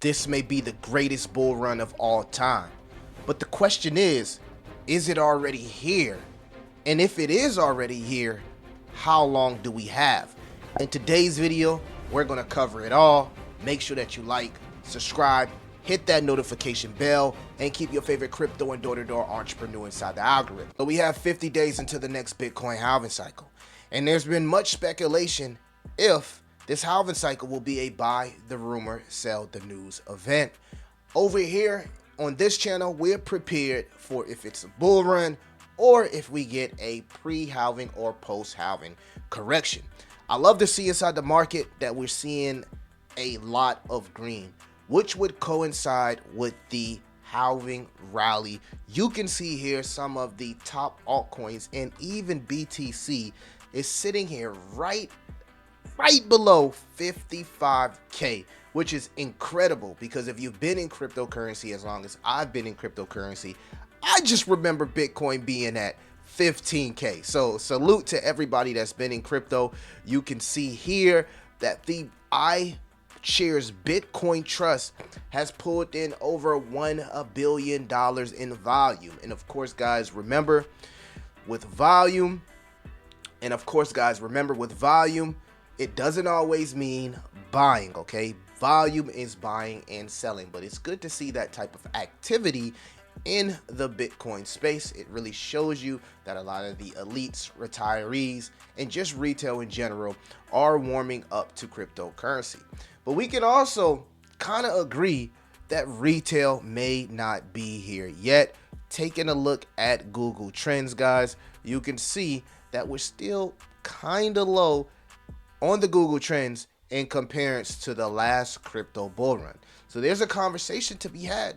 this may be the greatest bull run of all time. But the question is it already here? And if it is already here, how long do we have? In today's video, we're going to cover it all. Make sure that you like, subscribe, hit that notification bell, and keep your favorite crypto and door-to-door entrepreneur inside the algorithm. So we have 50 days until the next Bitcoin halving cycle. And there's been much speculation if this halving cycle will be a buy the rumor, sell the news event. Over here on this channel, we're prepared for if it's a bull run or if we get a pre-halving or post-halving correction. I love to see inside the market that we're seeing a lot of green, which would coincide with the halving rally. You can see here some of the top altcoins, and even BTC is sitting here right below 55K, which is incredible, because if you've been in cryptocurrency as long as I've been in cryptocurrency, I just remember Bitcoin being at 15K. So salute to everybody that's been in crypto. You can see here that the iShares Bitcoin Trust has pulled in over $1 billion in volume. And of course, guys, remember with volume, it doesn't always mean buying, okay? Volume is buying and selling, but it's good to see that type of activity in the Bitcoin space. It really shows you that a lot of the elites, retirees, and just retail in general are warming up to cryptocurrency. But we can also kind of agree that retail may not be here yet. Taking a look at Google Trends, guys, you can see that we're still kind of low on the Google Trends in comparison to the last crypto bull run. So there's a conversation to be had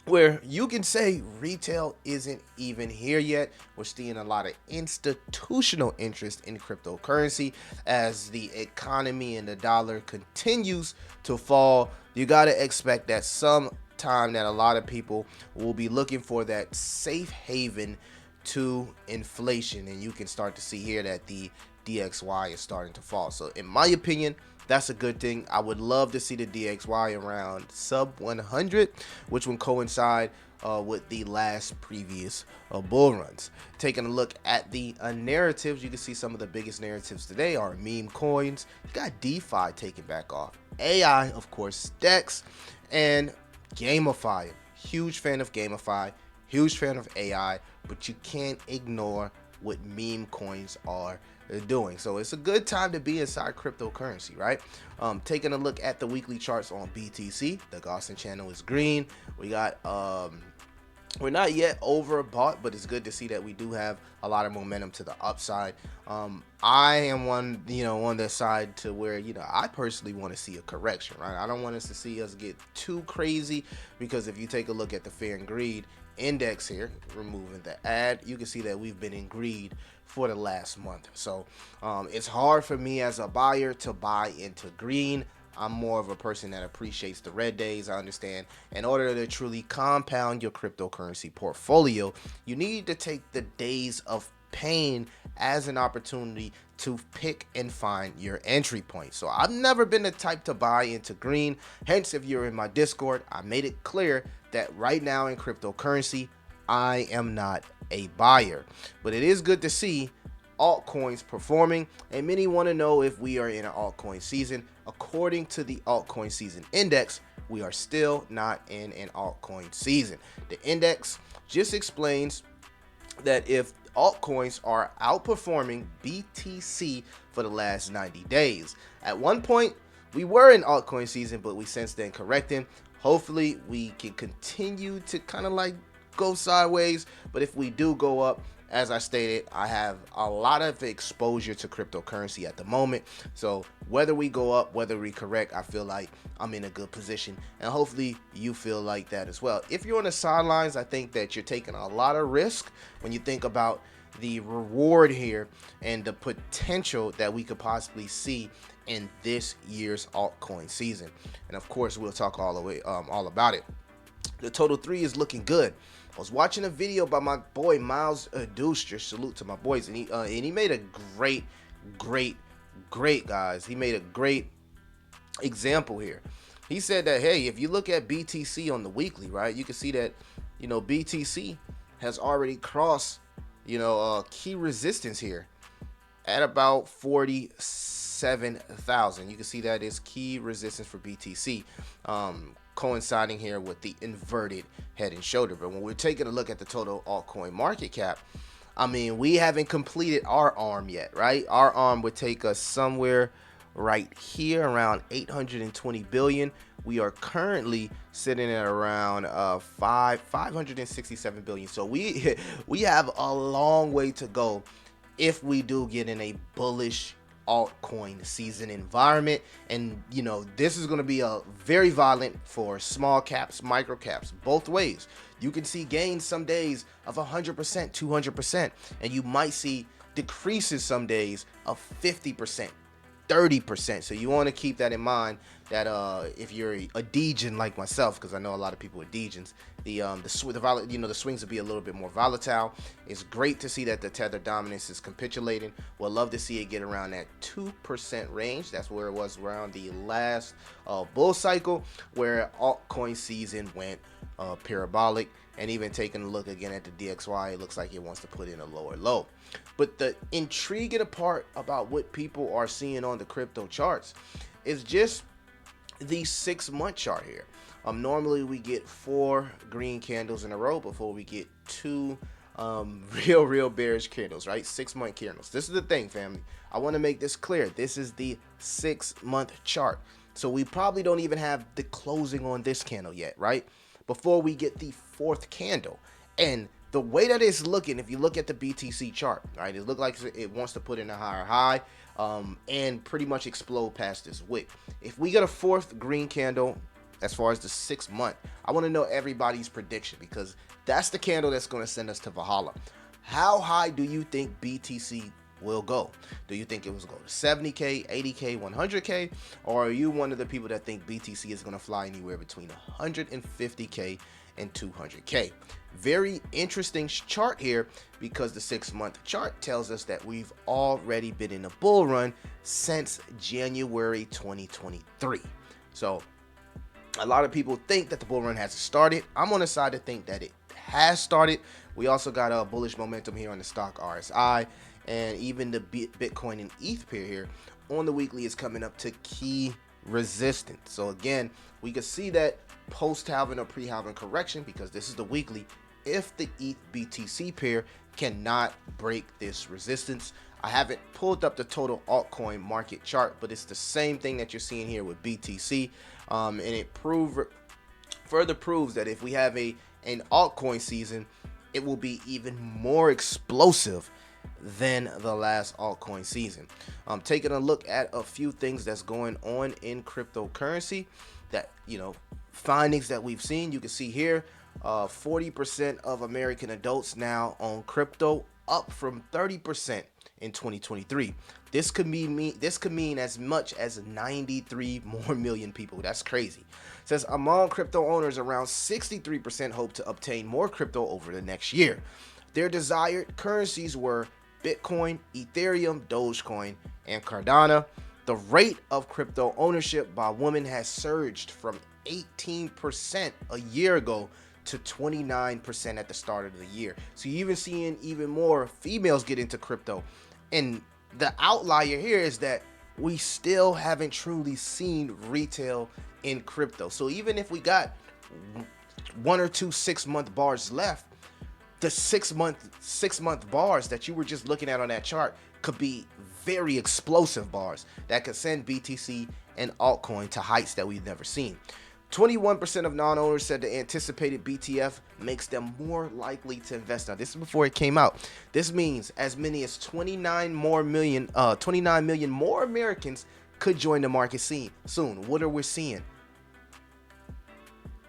where you can say retail isn't even here yet. We're seeing a lot of institutional interest in cryptocurrency as the economy and the dollar continues to fall. You got to expect that sometime that a lot of people will be looking for that safe haven to inflation, and you can start to see here that the DXY is starting to fall. So in my opinion, that's a good thing. I would love to see the DXY around sub 100, which would coincide with the last previous bull runs. Taking a look at the narratives, you can see some of the biggest narratives today are meme coins. You got DeFi taking back off, AI, of course, Dex, and GameFi. Huge fan of GameFi, huge fan of AI, but you can't ignore what meme coins are doing. So it's a good time to be inside cryptocurrency, right? Taking a look at the weekly charts on BTC, the Gaussian channel is green. We got we're not yet overbought, but it's good to see that we do have a lot of momentum to the upside. I am on the side to where, I personally want to see a correction, right? I don't want us to see us get too crazy, because if you take a look at the Fear and Greed index here, removing the ad, you can see that we've been in greed for the last month. So it's hard for me as a buyer to buy into green. I'm more of a person that appreciates the red days. I understand in order to truly compound your cryptocurrency portfolio, you need to take the days of pain as an opportunity to pick and find your entry point. So I've never been the type to buy into green. Hence, if you're in my Discord, I made it clear that right now in cryptocurrency, I am not a buyer. But it is good to see altcoins performing, and many want to know if we are in an altcoin season. According to the altcoin season index, we are still not in an altcoin season. The index just explains that if altcoins are outperforming BTC for the last 90 days. At one point, we were in altcoin season, but we since then correcting. Hopefully, we can continue to kind of like go sideways, but if we do go up, as I stated, I have a lot of exposure to cryptocurrency at the moment. So whether we go up, whether we correct, I feel like I'm in a good position, and hopefully you feel like that as well. If you're on the sidelines, I think that you're taking a lot of risk when you think about the reward here and the potential that we could possibly see in this year's altcoin season. And of course, we'll talk all about it. The total 3 is looking good. I was watching a video by my boy Miles Dooster. Salute to my boys, and he made a great guys. He made a great example here. He said that, hey, if you look at BTC on the weekly, right, you can see that, BTC has already crossed, key resistance here at about 47,000. You can see that is key resistance for BTC, coinciding here with the inverted head and shoulder. But when we're taking a look at the total altcoin market cap, I mean, we haven't completed our arm yet, right? Our arm would take us somewhere right here around 820 billion. We are currently sitting at around 567 billion. So we have a long way to go if we do get in a bullish altcoin season environment. And this is going to be a very violent for small caps, micro caps, both ways. You can see gains some days of 100%, 200%, and you might see decreases some days of 50%, 30%. So you want to keep that in mind, that if you're a degen like myself, because I know a lot of people are degens, the swings will be a little bit more volatile. It's great to see that the tether dominance is capitulating. We'll love to see it get around that 2% range. That's where it was around the last bull cycle, where altcoin season went parabolic. And even taking a look again at the DXY, it looks like it wants to put in a lower low. But the intriguing part about what people are seeing on the crypto charts is just the 6-month chart here. Normally we get 4 green candles in a row before we get 2 real bearish candles, right? 6-month candles. This is the thing, family. I want to make this clear. This is the 6-month chart. So we probably don't even have the closing on this candle yet, right? Before we get the 4th candle. And the way that it's looking, if you look at the BTC chart, right, it looks like it wants to put in a higher high and pretty much explode past this wick. If we get a 4th green candle, as far as the 6-month, I want to know everybody's prediction, because that's the candle that's going to send us to Valhalla. How high do you think BTC will go? Do you think it was going to 70K, 80K, 100K? Or are you one of the people that think BTC is going to fly anywhere between 150K and 200K? Very interesting chart here, because the 6-month chart tells us that we've already been in a bull run since January 2023. So a lot of people think that the bull run hasn't started. I'm on the side to think that it has started. We also got a bullish momentum here on the stock RSI, and even the Bitcoin and ETH pair here on the weekly is coming up to key resistance. So again, we can see that post-halving or pre-halving correction, because this is the weekly, if the ETH BTC pair cannot break this resistance. I haven't pulled up the total altcoin market chart, but it's the same thing that you're seeing here with BTC, and it further proves that if we have an altcoin season, it will be even more explosive than the last altcoin season. Taking a look at a few things that's going on in cryptocurrency, that findings that we've seen. You can see here 40% of American adults now own crypto, up from 30% in 2023. This could mean as much as 93 more million people. That's crazy. It says among crypto owners, around 63% hope to obtain more crypto over the next year. Their desired currencies were Bitcoin, Ethereum, Dogecoin, and Cardano. The rate of crypto ownership by women has surged from 18% a year ago to 29% at the start of the year. So you're even seeing even more females get into crypto. And the outlier here is that we still haven't truly seen retail in crypto. So even if we got 1 or 2 6-month bars left, the 6-month bars that you were just looking at on that chart could be very explosive bars that could send BTC and altcoin to heights that we've never seen. 21% of non-owners said the anticipated BTF makes them more likely to invest. Now, this is before it came out. This means as many as 29 million more Americans could join the market scene soon. What are we seeing?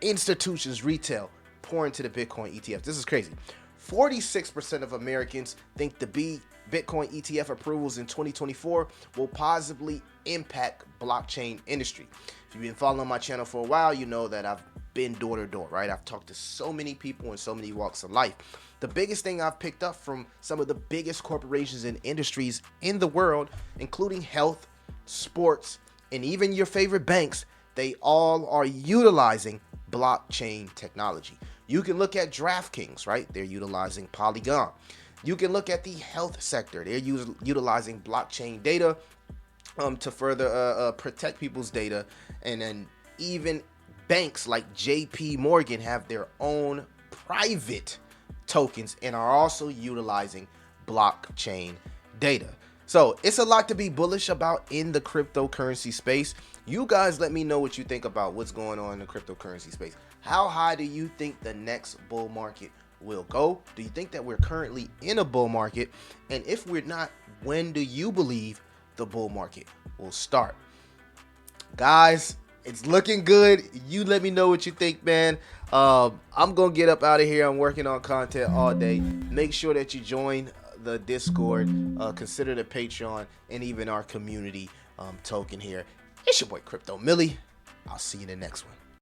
Institutions, retail, pour into the Bitcoin ETF. This is crazy. 46% of Americans think the Bitcoin ETF approvals in 2024 will positively impact blockchain industry. If you've been following my channel for a while, you know that I've been door to door, right? I've talked to so many people in so many walks of life. The biggest thing I've picked up from some of the biggest corporations and industries in the world, including health, sports, and even your favorite banks, they all are utilizing blockchain technology. You can look at DraftKings, right? They're utilizing Polygon. You can look at the health sector. They're utilizing blockchain data to further protect people's data. And then even banks like JP Morgan have their own private tokens and are also utilizing blockchain data. So it's a lot to be bullish about in the cryptocurrency space. You guys let me know what you think about what's going on in the cryptocurrency space. How high do you think the next bull market will go? Do you think that we're currently in a bull market? And if we're not, when do you believe the bull market will start? Guys, it's looking good. You let me know what you think, man. I'm gonna get up out of here. I'm working on content all day. Make sure that you join the Discord, consider the Patreon, and even our community token here. It's your boy Crypto Millie. I'll see you in the next one.